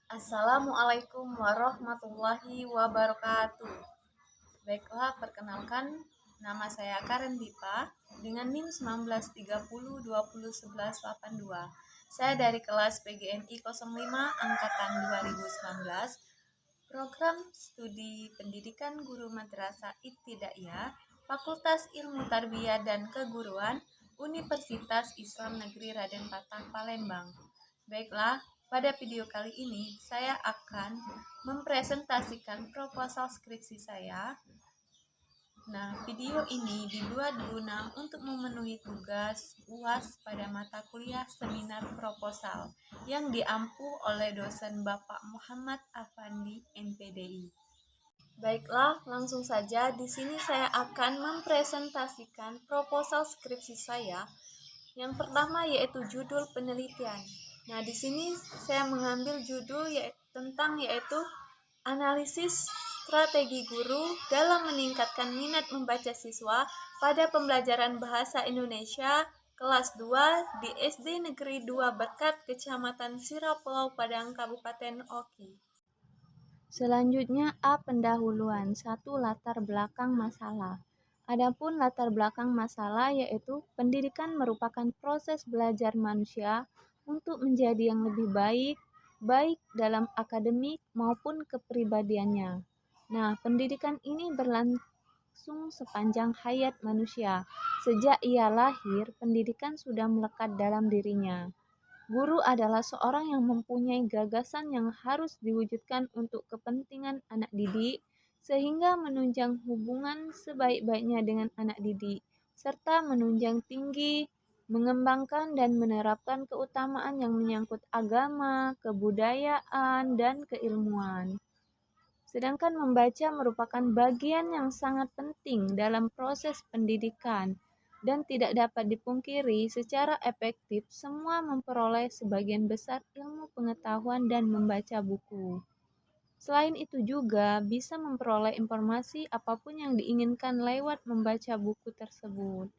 Assalamualaikum warahmatullahi wabarakatuh. Baiklah, perkenalkan, nama saya Karen Dipa dengan NIM 1930201182. Saya dari kelas PGMI 05 angkatan 2019, program studi pendidikan guru madrasah ibtidaiyah, Fakultas Ilmu Tarbiyah dan Keguruan, Universitas Islam Negeri Raden Patah Palembang. Baiklah, pada video kali ini saya akan mempresentasikan proposal skripsi saya. Nah, video ini dibuat guna untuk memenuhi tugas UAS pada mata kuliah seminar proposal yang diampu oleh dosen Bapak Muhammad Afandi, MPDI. Baiklah, langsung saja di sini saya akan mempresentasikan proposal skripsi saya. Yang pertama yaitu judul penelitian. Nah, di sini saya mengambil judul yaitu analisis strategi guru dalam meningkatkan minat membaca siswa pada pembelajaran bahasa Indonesia kelas 2 di SD Negeri 2 Berkat, Kecamatan Sirah Pulau Padang, Kabupaten Oki. Selanjutnya A. Pendahuluan. 1. Latar belakang masalah. Adapun latar belakang masalah yaitu pendidikan merupakan proses belajar manusia untuk menjadi yang lebih baik dalam akademik maupun kepribadiannya. Nah, pendidikan ini berlangsung sepanjang hayat manusia. Sejak ia lahir, pendidikan sudah melekat dalam dirinya. Guru adalah seorang yang mempunyai gagasan yang harus diwujudkan untuk kepentingan anak didik, sehingga menunjang hubungan sebaik-baiknya dengan anak didik, serta menunjang tinggi, mengembangkan dan menerapkan keutamaan yang menyangkut agama, kebudayaan, dan keilmuan. Sedangkan membaca merupakan bagian yang sangat penting dalam proses pendidikan, dan tidak dapat dipungkiri secara efektif semua memperoleh sebagian besar ilmu pengetahuan dan membaca buku. Selain itu juga bisa memperoleh informasi apapun yang diinginkan lewat membaca buku tersebut.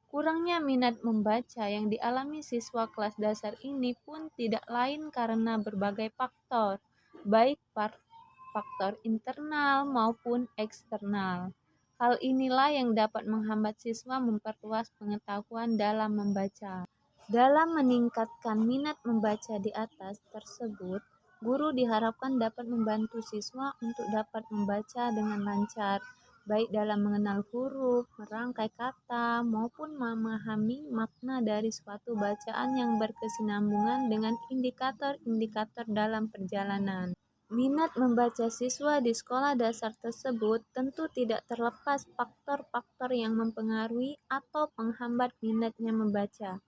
Kurangnya minat membaca yang dialami siswa kelas dasar ini pun tidak lain karena berbagai faktor, baik faktor internal maupun eksternal. Hal inilah yang dapat menghambat siswa memperluas pengetahuan dalam membaca. Dalam meningkatkan minat membaca di atas tersebut, guru diharapkan dapat membantu siswa untuk dapat membaca dengan lancar, baik dalam mengenal huruf, merangkai kata, maupun memahami makna dari suatu bacaan yang berkesinambungan dengan indikator-indikator dalam perjalanan. Minat membaca siswa di sekolah dasar tersebut tentu tidak terlepas faktor-faktor yang mempengaruhi atau menghambat minatnya membaca.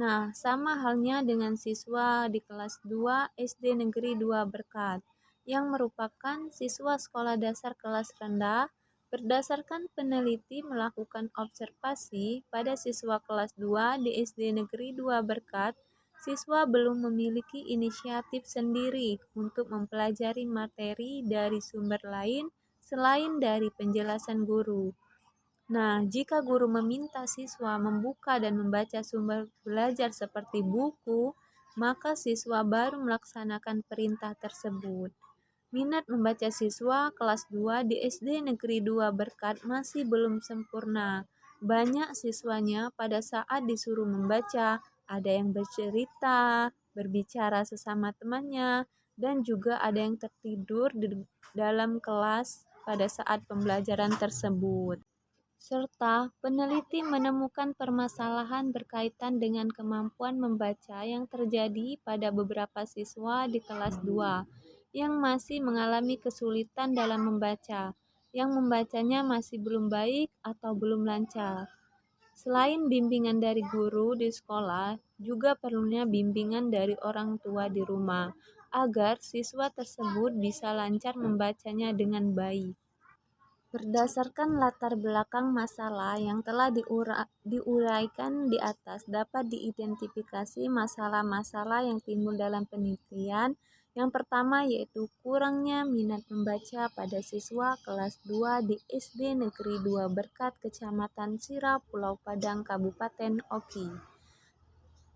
Nah, sama halnya dengan siswa di kelas 2 SD Negeri 2 Berkat, yang merupakan siswa sekolah dasar kelas rendah. Berdasarkan peneliti melakukan observasi pada siswa kelas 2 di SD Negeri 2 Berkat, siswa belum memiliki inisiatif sendiri untuk mempelajari materi dari sumber lain selain dari penjelasan guru. Nah, jika guru meminta siswa membuka dan membaca sumber belajar seperti buku, maka siswa baru melaksanakan perintah tersebut. Minat membaca siswa kelas 2 di SD Negeri 2 Berkat masih belum sempurna. Banyak siswanya pada saat disuruh membaca, ada yang bercerita, berbicara sesama temannya, dan juga ada yang tertidur di dalam kelas pada saat pembelajaran tersebut. Serta peneliti menemukan permasalahan berkaitan dengan kemampuan membaca yang terjadi pada beberapa siswa di kelas 2 yang masih mengalami kesulitan dalam membaca, yang membacanya masih belum baik atau belum lancar. Selain bimbingan dari guru di sekolah, juga perlunya bimbingan dari orang tua di rumah, agar siswa tersebut bisa lancar membacanya dengan baik. Berdasarkan latar belakang masalah yang telah diuraikan di atas, dapat diidentifikasi masalah-masalah yang timbul dalam penelitian. Yang pertama yaitu kurangnya minat membaca pada siswa kelas 2 di SD Negeri 2 Berkat, Kecamatan Sirah, Pulau Padang, Kabupaten Oki.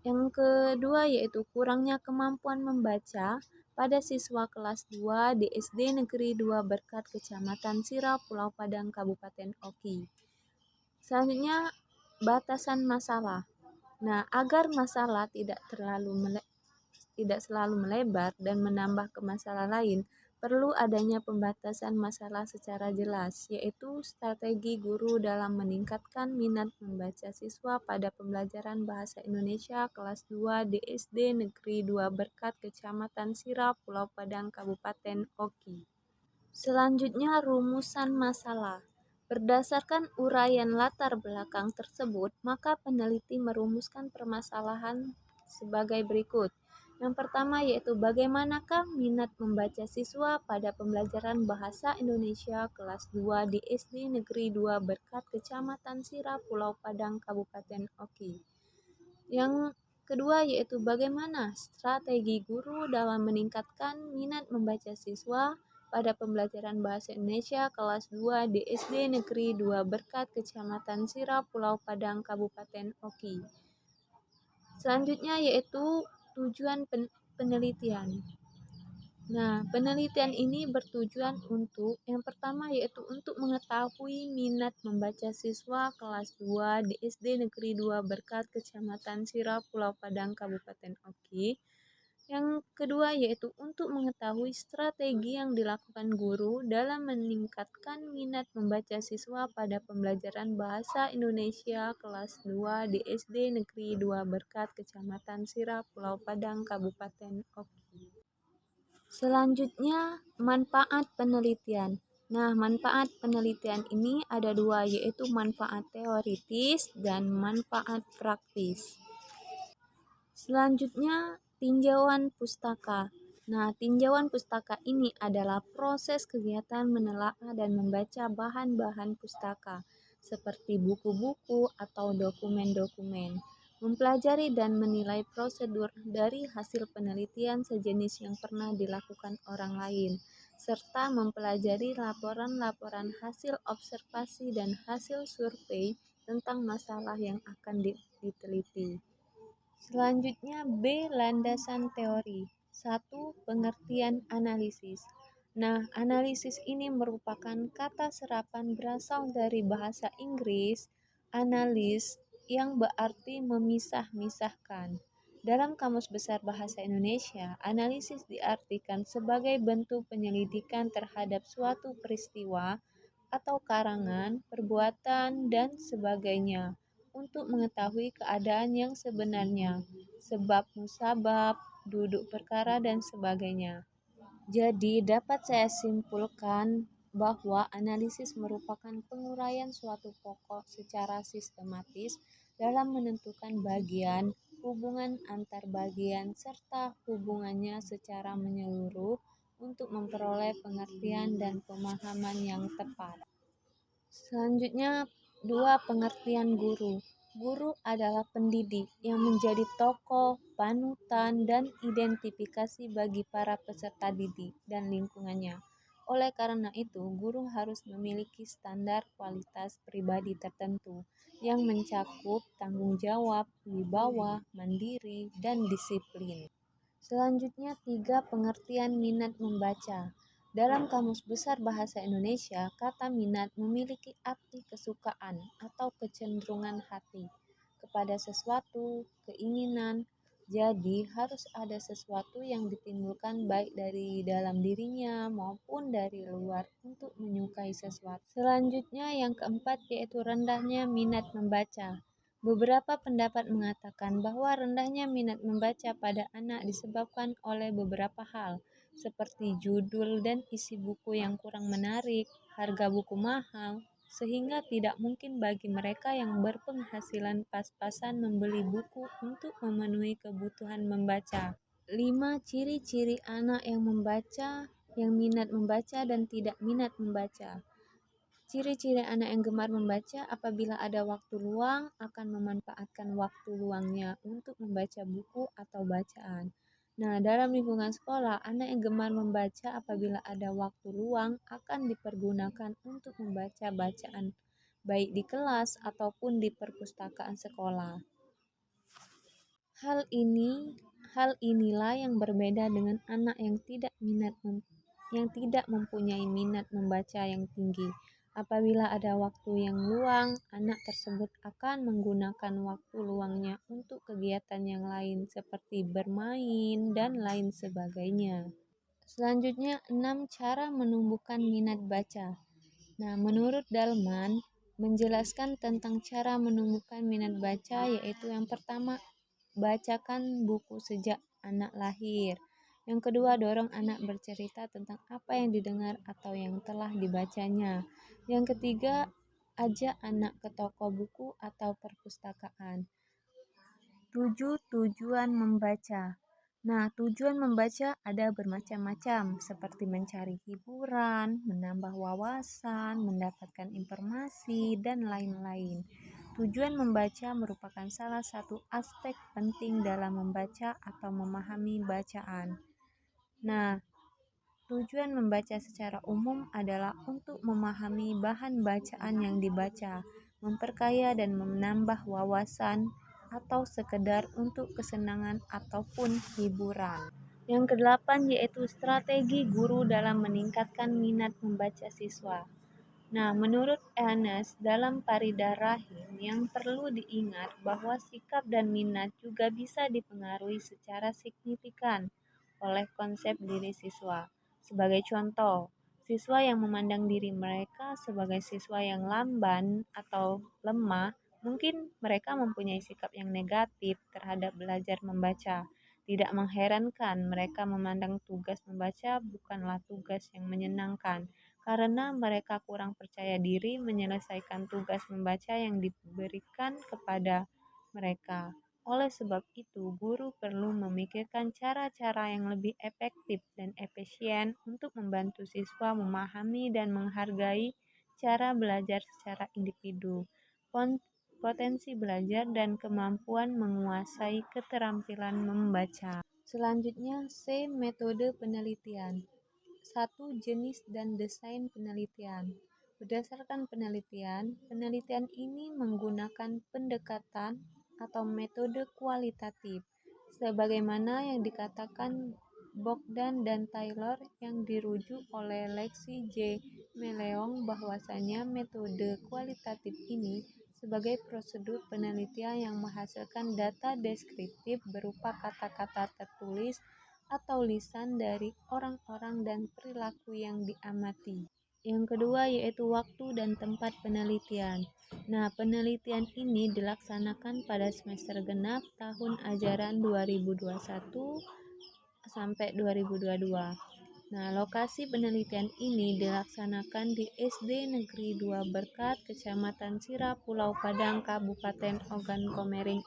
Yang kedua yaitu kurangnya kemampuan membaca pada siswa kelas 2 di SD Negeri 2 Berkat Kecamatan Sira, Pulau Padang, Kabupaten Oki. Selanjutnya, batasan masalah. Nah, agar masalah tidak selalu melebar dan menambah ke masalah lain, perlu adanya pembatasan masalah secara jelas, yaitu strategi guru dalam meningkatkan minat membaca siswa pada pembelajaran Bahasa Indonesia kelas 2 di SD Negeri 2 Berkat Kecamatan Sira, Pulau Padang, Kabupaten Oki. Selanjutnya, rumusan masalah. Berdasarkan uraian latar belakang tersebut, maka peneliti merumuskan permasalahan sebagai berikut. Yang pertama yaitu bagaimanakah minat membaca siswa pada pembelajaran Bahasa Indonesia kelas 2 di SD Negeri 2 Berkat Kecamatan Sira, Pulau Padang, Kabupaten Oki. Yang kedua yaitu bagaimana strategi guru dalam meningkatkan minat membaca siswa pada pembelajaran Bahasa Indonesia kelas 2 di SD Negeri 2 Berkat Kecamatan Sira, Pulau Padang, Kabupaten Oki. Selanjutnya yaitu tujuan penelitian. Nah, penelitian ini bertujuan untuk yang pertama yaitu untuk mengetahui minat membaca siswa kelas 2 di SD Negeri 2 Berkat Kecamatan Sira, Pulau Padang, Kabupaten Oki. Yang kedua yaitu untuk mengetahui strategi yang dilakukan guru dalam meningkatkan minat membaca siswa pada pembelajaran Bahasa Indonesia kelas 2 di SD Negeri 2 Berkat Kecamatan Sira, Pulau Padang, Kabupaten Oki. Selanjutnya, manfaat penelitian. Nah, manfaat penelitian ini ada dua, yaitu manfaat teoritis dan manfaat praktis. Selanjutnya, tinjauan pustaka. Nah, tinjauan pustaka ini adalah proses kegiatan menelaah dan membaca bahan-bahan pustaka, seperti buku-buku atau dokumen-dokumen, mempelajari dan menilai prosedur dari hasil penelitian sejenis yang pernah dilakukan orang lain, serta mempelajari laporan-laporan hasil observasi dan hasil survei tentang masalah yang akan diteliti. Selanjutnya B. Landasan teori. 1. Pengertian analisis. Nah, analisis ini merupakan kata serapan berasal dari bahasa Inggris analis yang berarti memisah-misahkan. Dalam Kamus Besar Bahasa Indonesia, analisis diartikan sebagai bentuk penyelidikan terhadap suatu peristiwa atau karangan, perbuatan, dan sebagainya untuk mengetahui keadaan yang sebenarnya, sebab musabab, duduk perkara, dan sebagainya. Jadi, dapat saya simpulkan bahwa analisis merupakan penguraian suatu pokok secara sistematis dalam menentukan bagian, hubungan antar bagian, serta hubungannya secara menyeluruh untuk memperoleh pengertian dan pemahaman yang tepat. Selanjutnya, 2. Pengertian guru. Guru adalah pendidik yang menjadi tokoh, panutan, dan identifikasi bagi para peserta didik dan lingkungannya. Oleh karena itu, guru harus memiliki standar kualitas pribadi tertentu yang mencakup tanggung jawab, wibawa, mandiri, dan disiplin. Selanjutnya, 3. Pengertian minat membaca. Dalam Kamus Besar Bahasa Indonesia, kata minat memiliki arti kesukaan atau kecenderungan hati kepada sesuatu, keinginan. Jadi, harus ada sesuatu yang ditimbulkan baik dari dalam dirinya maupun dari luar untuk menyukai sesuatu. Selanjutnya, yang keempat yaitu rendahnya minat membaca. Beberapa pendapat mengatakan bahwa rendahnya minat membaca pada anak disebabkan oleh beberapa hal, seperti judul dan isi buku yang kurang menarik, harga buku mahal, sehingga tidak mungkin bagi mereka yang berpenghasilan pas-pasan membeli buku untuk memenuhi kebutuhan membaca. 5. Ciri-ciri anak yang membaca, yang minat membaca dan tidak minat membaca. Ciri-ciri anak yang gemar membaca apabila ada waktu luang akan memanfaatkan waktu luangnya untuk membaca buku atau bacaan. Nah, dalam lingkungan sekolah, anak yang gemar membaca apabila ada waktu luang akan dipergunakan untuk membaca bacaan, baik di kelas ataupun di perpustakaan sekolah. Hal ini hal inilah yang berbeda dengan anak yang tidak mempunyai minat membaca yang tinggi. Apabila ada waktu yang luang, anak tersebut akan menggunakan waktu luangnya untuk kegiatan yang lain seperti bermain dan lain sebagainya. Selanjutnya, 6 cara menumbuhkan minat baca. Nah, menurut Dalman, menjelaskan tentang cara menumbuhkan minat baca yaitu yang pertama, bacakan buku sejak anak lahir. Yang kedua, dorong anak bercerita tentang apa yang didengar atau yang telah dibacanya. Yang ketiga, ajak anak ke toko buku atau perpustakaan. 7. Tujuan membaca. Nah, tujuan membaca ada bermacam-macam, seperti mencari hiburan, menambah wawasan, mendapatkan informasi, dan lain-lain. Tujuan membaca merupakan salah satu aspek penting dalam membaca atau memahami bacaan. Nah, tujuan membaca secara umum adalah untuk memahami bahan bacaan yang dibaca, memperkaya dan menambah wawasan, atau sekedar untuk kesenangan ataupun hiburan. Yang kedelapan yaitu strategi guru dalam meningkatkan minat membaca siswa. Nah, menurut Ernest, dalam Farida Rahim yang perlu diingat bahwa sikap dan minat juga bisa dipengaruhi secara signifikan oleh konsep diri siswa. Sebagai contoh, siswa yang memandang diri mereka sebagai siswa yang lamban atau lemah, mungkin mereka mempunyai sikap yang negatif terhadap belajar membaca. Tidak mengherankan mereka memandang tugas membaca bukanlah tugas yang menyenangkan, karena mereka kurang percaya diri menyelesaikan tugas membaca yang diberikan kepada mereka. Oleh sebab itu, guru perlu memikirkan cara-cara yang lebih efektif dan efisien untuk membantu siswa memahami dan menghargai cara belajar secara individu, potensi belajar, dan kemampuan menguasai keterampilan membaca. Selanjutnya, C. Metode penelitian. 1. Jenis dan desain penelitian. Berdasarkan penelitian, penelitian ini menggunakan pendekatan atau metode kualitatif, sebagaimana yang dikatakan Bogdan dan Taylor yang dirujuk oleh Lexi J. Meleong bahwasanya metode kualitatif ini sebagai prosedur penelitian yang menghasilkan data deskriptif berupa kata-kata tertulis atau lisan dari orang-orang dan perilaku yang diamati. Yang kedua yaitu waktu dan tempat penelitian. Nah, penelitian ini dilaksanakan pada semester genap tahun ajaran 2021 sampai 2022. Nah, lokasi penelitian ini dilaksanakan di SD Negeri 2 Berkat, Kecamatan Sira, Pulau Padang, Kabupaten Ogan Komering,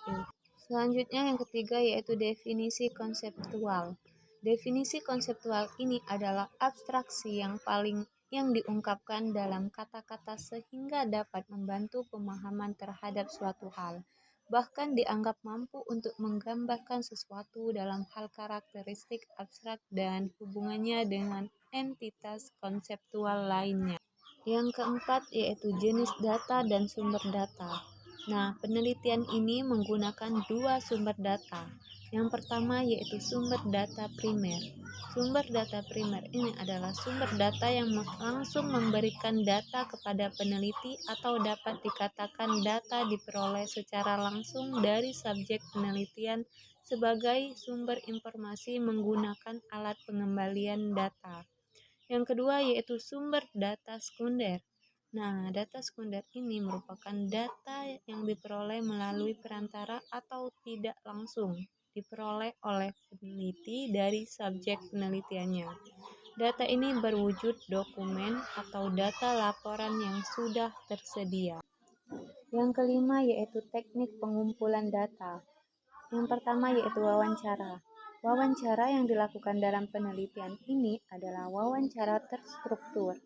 Selanjutnya yang ketiga yaitu definisi konseptual. Definisi konseptual ini adalah abstraksi yang diungkapkan dalam kata-kata sehingga dapat membantu pemahaman terhadap suatu hal, bahkan dianggap mampu untuk menggambarkan sesuatu dalam hal karakteristik abstrak dan hubungannya dengan entitas konseptual lainnya. Yang keempat yaitu jenis data dan sumber data. Nah, penelitian ini menggunakan dua sumber data. Yang pertama yaitu sumber data primer. Sumber data primer ini adalah sumber data yang langsung memberikan data kepada peneliti atau dapat dikatakan data diperoleh secara langsung dari subjek penelitian sebagai sumber informasi menggunakan alat pengembalian data. Yang kedua yaitu sumber data sekunder. Nah, data sekunder ini merupakan data yang diperoleh melalui perantara atau tidak langsung diperoleh oleh peneliti dari subjek penelitiannya. Data ini berwujud dokumen atau data laporan yang sudah tersedia. Yang kelima yaitu teknik pengumpulan data. Yang pertama yaitu wawancara. Wawancara yang dilakukan dalam penelitian ini adalah wawancara terstruktur.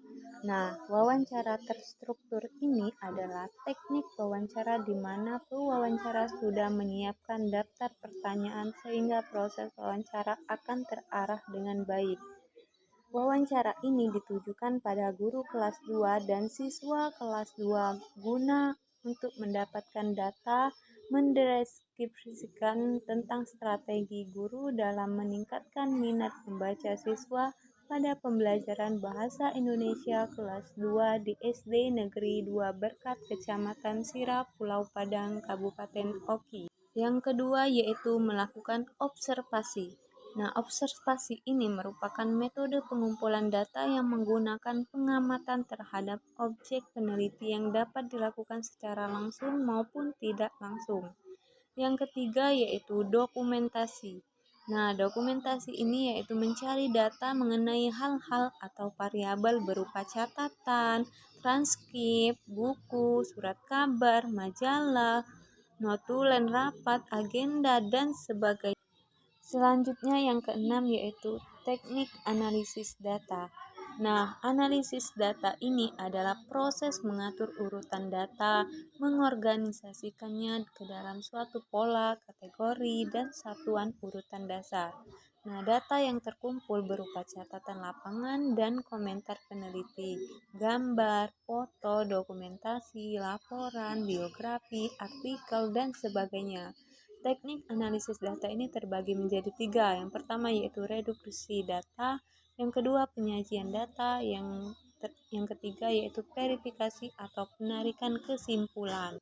Nah, wawancara terstruktur ini adalah teknik wawancara di mana pewawancara sudah menyiapkan daftar pertanyaan sehingga proses wawancara akan terarah dengan baik. Wawancara ini ditujukan pada guru kelas 2 dan siswa kelas 2 guna untuk mendapatkan data mendeskripsikan tentang strategi guru dalam meningkatkan minat membaca siswa pada pembelajaran Bahasa Indonesia kelas 2 di SD Negeri 2 Berkat, Kecamatan Sirah, Pulau Padang, Kabupaten Oki. Yang kedua yaitu melakukan observasi. Nah, observasi ini merupakan metode pengumpulan data yang menggunakan pengamatan terhadap objek peneliti yang dapat dilakukan secara langsung maupun tidak langsung. Yang ketiga yaitu dokumentasi. Nah, dokumentasi ini yaitu mencari data mengenai hal-hal atau variabel berupa catatan, transkrip, buku, surat kabar, majalah, notulen rapat, agenda, dan sebagainya. Selanjutnya yang keenam yaitu teknik analisis data. Nah, analisis data ini adalah proses mengatur urutan data, mengorganisasikannya ke dalam suatu pola, kategori, dan satuan urutan dasar. Nah, data yang terkumpul berupa catatan lapangan dan komentar peneliti, gambar, foto, dokumentasi, laporan, biografi, artikel, dan sebagainya. Teknik analisis data ini terbagi menjadi tiga. Yang pertama yaitu reduksi data, yang kedua penyajian data, yang ketiga yaitu verifikasi atau penarikan kesimpulan.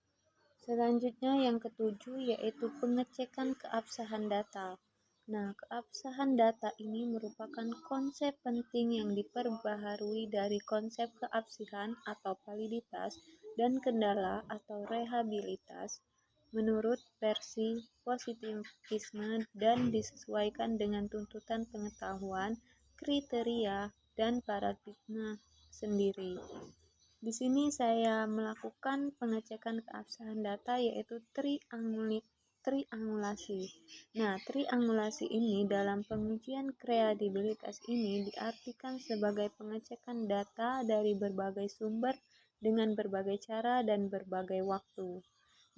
Selanjutnya yang ketujuh yaitu pengecekan keabsahan data. Nah, keabsahan data ini merupakan konsep penting yang diperbaharui dari konsep keabsahan atau validitas dan kendala atau rehabilitas menurut versi positivisme dan disesuaikan dengan tuntutan pengetahuan, kriteria, dan paradigma sendiri. Di sini saya melakukan pengecekan keabsahan data yaitu triangulasi. Nah, triangulasi ini dalam pengujian kredibilitas ini diartikan sebagai pengecekan data dari berbagai sumber dengan berbagai cara dan berbagai waktu.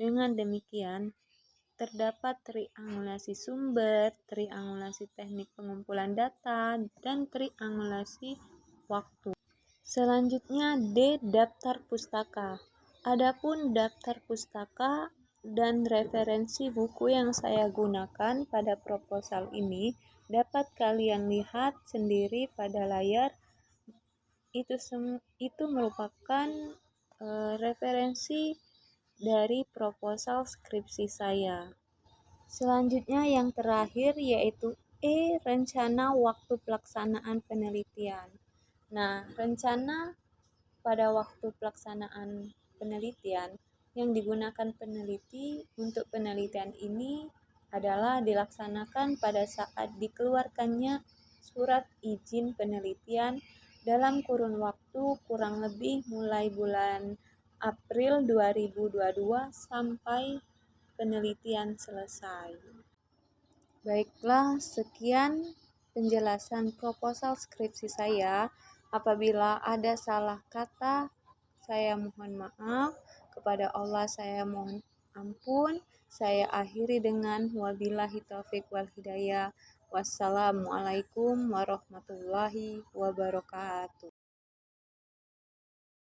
Dengan demikian, terdapat triangulasi sumber, triangulasi teknik pengumpulan data, dan triangulasi waktu. Selanjutnya D. Daftar pustaka. Adapun daftar pustaka dan referensi buku yang saya gunakan pada proposal ini dapat kalian lihat sendiri pada layar. Itu merupakan referensi dari proposal skripsi saya. Selanjutnya yang terakhir yaitu E. Rencana waktu pelaksanaan penelitian. Nah, rencana pada waktu pelaksanaan penelitian yang digunakan peneliti untuk penelitian ini adalah dilaksanakan pada saat dikeluarkannya surat izin penelitian dalam kurun waktu kurang lebih mulai bulan April 2022 sampai penelitian selesai. Baiklah, sekian penjelasan proposal skripsi saya. Apabila ada salah kata, saya mohon maaf. Kepada Allah saya mohon ampun. Saya akhiri dengan wabillahi taufik wal hidayah. Wassalamualaikum warahmatullahi wabarakatuh.